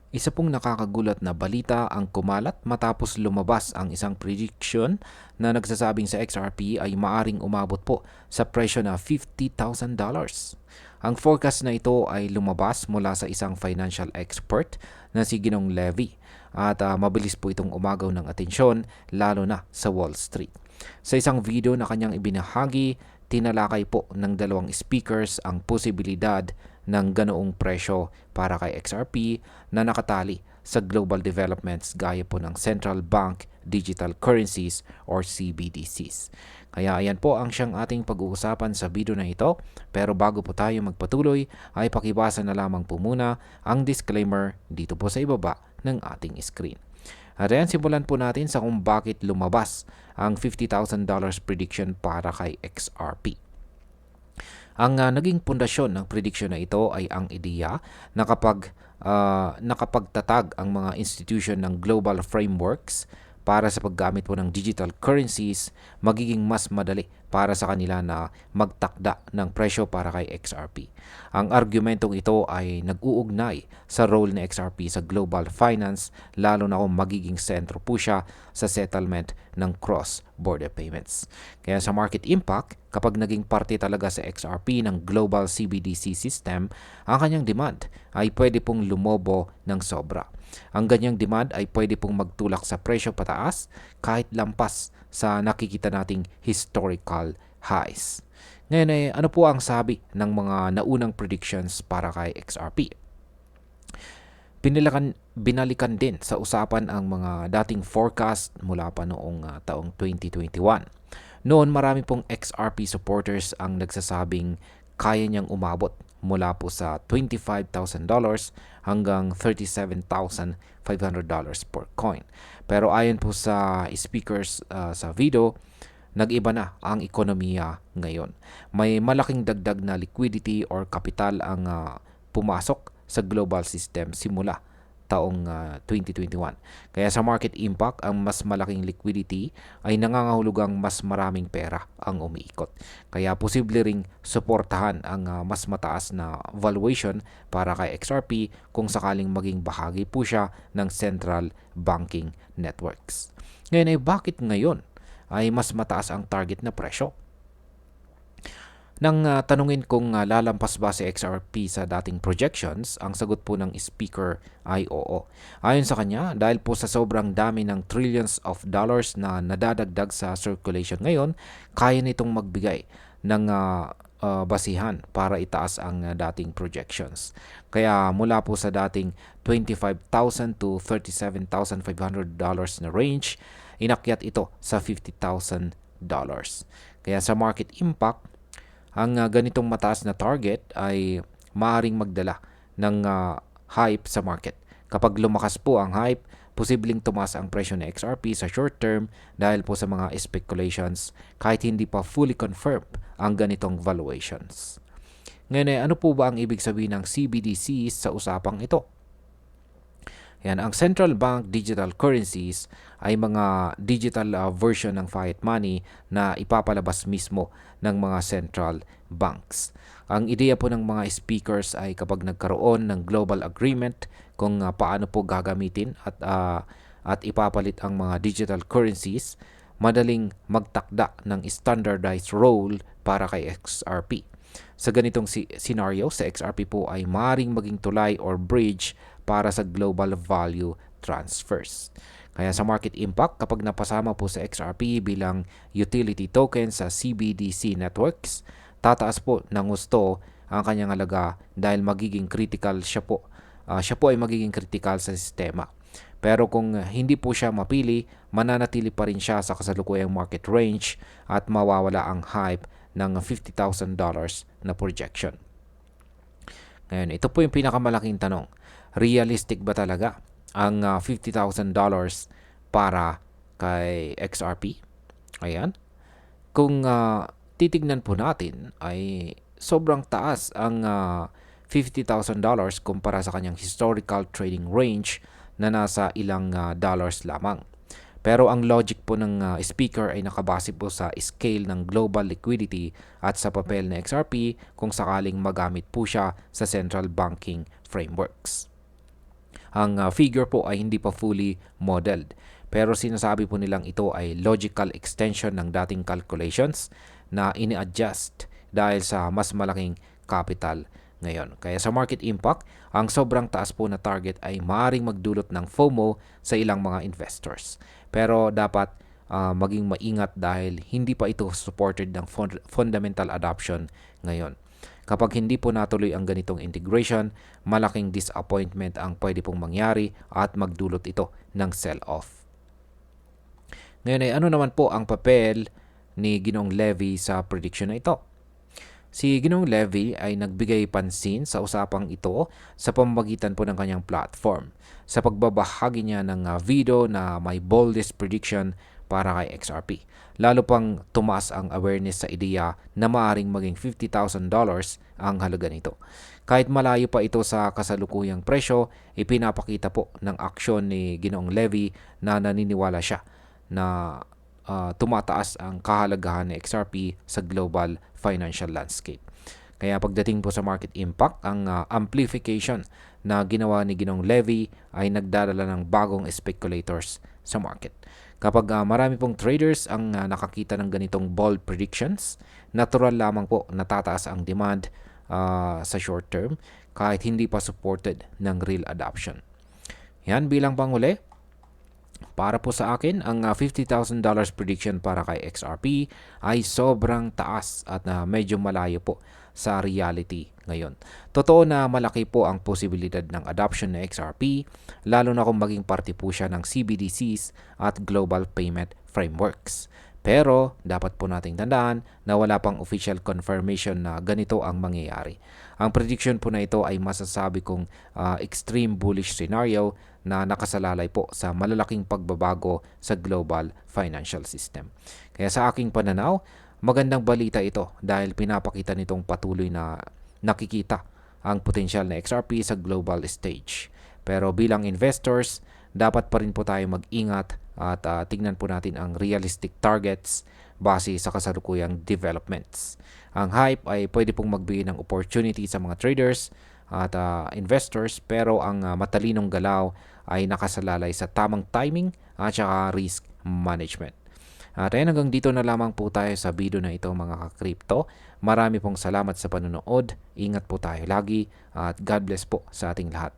Isa pong nakakagulat na balita ang kumalat matapos lumabas ang isang prediction na nagsasabing sa XRP ay maaring umabot po sa presyo na $50,000. Ang forecast na ito ay lumabas mula sa isang financial expert na si Ginong Levy at mabilis po itong umagaw ng atensyon lalo na sa Wall Street. Sa isang video na kanyang ibinahagi, tinalakay po ng dalawang speakers ang posibilidad ng ganoong presyo para kay XRP na nakatali sa global developments gaya po ng Central Bank Digital Currencies or CBDCs. Kaya ayan po ang siyang ating pag-uusapan sa video na ito. Pero bago po tayo magpatuloy ay pakibasa na lamang po muna ang disclaimer dito po sa ibaba ng ating screen. At ayan, simulan po natin sa kung bakit lumabas ang $50,000 prediction para kay XRP. Ang naging pundasyon ng prediction na ito ay ang ideya na kapag nakapagtatag ang mga institution ng global frameworks para sa paggamit po ng digital currencies, magiging mas madali para sa kanila na magtakda ng presyo para kay XRP. Ang argumentong ito ay nag-uugnay sa role ni XRP sa global finance, lalo na kung magiging sentro po siya sa settlement ng cross-border payments. Kaya sa market impact, kapag naging parte talaga sa XRP ng global CBDC system, ang kanyang demand ay pwede pong lumobo ng sobra. Ang ganyang demand ay pwede pong magtulak sa presyo pataas kahit lampas sa nakikita nating historical highs. Ngayon ay ano po ang sabi ng mga naunang predictions para kay XRP? Binalikan din sa usapan ang mga dating forecast mula pa noong taong 2021. Noon marami pong XRP supporters ang nagsasabing kaya niyang umabot mula po sa $25,000 hanggang $37,500 per coin. Pero ayon po sa speakers sa video, nag-iba na ang ekonomiya ngayon. May malaking dagdag na liquidity or kapital ang pumasok sa global system simula taong 2021. Kaya sa market impact, ang mas malaking liquidity ay nangangahulugang mas maraming pera ang umiikot. Kaya posible ring suportahan ang mas mataas na valuation para kay XRP kung sakaling maging bahagi po siya ng central banking networks. Ngayon ay bakit ngayon ay mas mataas ang target na presyo? Nang tanungin kung lalampas ba si XRP sa dating projections, ang sagot po ng speaker ay oo. Ayon sa kanya, dahil po sa sobrang dami ng trillions of dollars na nadadagdag sa circulation ngayon, kaya nitong magbigay ng basihan para itaas ang dating projections. Kaya mula po sa dating $25,000 to $37,500 na range, inakyat ito sa $50,000. Kaya sa market impact, ang ganitong mataas na target ay maaaring magdala ng hype sa market. Kapag lumakas po ang hype, posibleng tumaas ang presyo ng XRP sa short term dahil po sa mga speculations kahit hindi pa fully confirmed ang ganitong valuations. Ngayon ano po ba ang ibig sabihin ng CBDCs sa usapang ito? Yan, ang central bank digital currencies ay mga digital version ng fiat money na ipapalabas mismo ng mga central banks. Ang ideya po ng mga speakers ay kapag nagkaroon ng global agreement kung paano po gagamitin at ipapalit ang mga digital currencies, madaling magtakda ng standardized role para kay XRP. Sa ganitong scenario, sa XRP po ay maring maging tulay or bridge para sa global value transfers. Kaya sa market impact, kapag napasama po sa XRP bilang utility token sa CBDC networks, tataas po ng gusto ang kanyang halaga dahil magiging critical siya po. Siya po ay magiging critical sa sistema. Pero kung hindi po siya mapili, mananatili pa rin siya sa kasalukuyang market range at mawawala ang hype ng $50,000 na projection. Ngayon, ito po yung pinakamalaking tanong. Realistic ba talaga ang $50,000 para kay XRP? Ayan. Kung titignan po natin ay sobrang taas ang $50,000 kumpara sa kanyang historical trading range na nasa ilang dollars lamang. Pero ang logic po ng speaker ay nakabase po sa scale ng global liquidity at sa papel ng XRP kung sakaling magamit po siya sa central banking frameworks. Ang figure po ay hindi pa fully modeled. Pero sinasabi po nilang ito ay logical extension ng dating calculations na ini-adjust dahil sa mas malaking capital ngayon. Kaya sa market impact, ang sobrang taas po na target ay maaaring magdulot ng FOMO sa ilang mga investors. Pero dapat maging maingat dahil hindi pa ito supported ng fundamental adoption ngayon. Kapag hindi po natuloy ang ganitong integration, malaking disappointment ang pwede pong mangyari at magdulot ito ng sell-off. Ngayon ay ano naman po ang papel ni Ginoong Levy sa prediction na ito? Si Ginoong Levy ay nagbigay pansin sa usapang ito sa pamamagitan po ng kanyang platform sa pagbabahagi niya ng video na may boldest prediction para kay XRP. Lalo pang tumaas ang awareness sa ideya na maaaring maging $50,000 ang halaga nito. Kahit malayo pa ito sa kasalukuyang presyo, ipinapakita po ng aksyon ni Ginoong Levy na naniniwala siya na tumataas ang kahalagahan ng XRP sa global financial landscape. Kaya pagdating po sa market impact, ang amplification na ginawa ni Ginoong Levy ay nagdadala ng bagong speculators sa market. Kapag marami pong traders ang nakakita ng ganitong bold predictions, natural lamang po natataas ang demand sa short term kahit hindi pa supported ng real adoption. Yan bilang panghuli. Para po sa akin, ang $50,000 prediction para kay XRP ay sobrang taas at medyo malayo po sa reality ngayon. Totoo na malaki po ang posibilidad ng adoption ng XRP, lalo na kung maging parte po siya ng CBDCs at global payment frameworks. Pero dapat po nating tandaan na wala pang official confirmation na ganito ang mangyayari. Ang prediction po na ito ay masasabi kong extreme bullish scenario na nakasalalay po sa malalaking pagbabago sa global financial system. Kaya sa aking pananaw, magandang balita ito dahil pinapakita nitong patuloy na nakikita ang potensyal na XRP sa global stage. Pero bilang investors, dapat pa rin po tayo mag-ingat at tingnan po natin ang realistic targets base sa kasalukuyang developments. Ang hype ay pwede pong magbigay ng opportunity sa mga traders at investors, pero ang matalinong galaw ay nakasalalay sa tamang timing at saka risk management. At ayun, hanggang dito na lamang po tayo sa video na ito mga ka-crypto. Marami pong salamat sa panonood. Ingat po tayo lagi at God bless po sa ating lahat.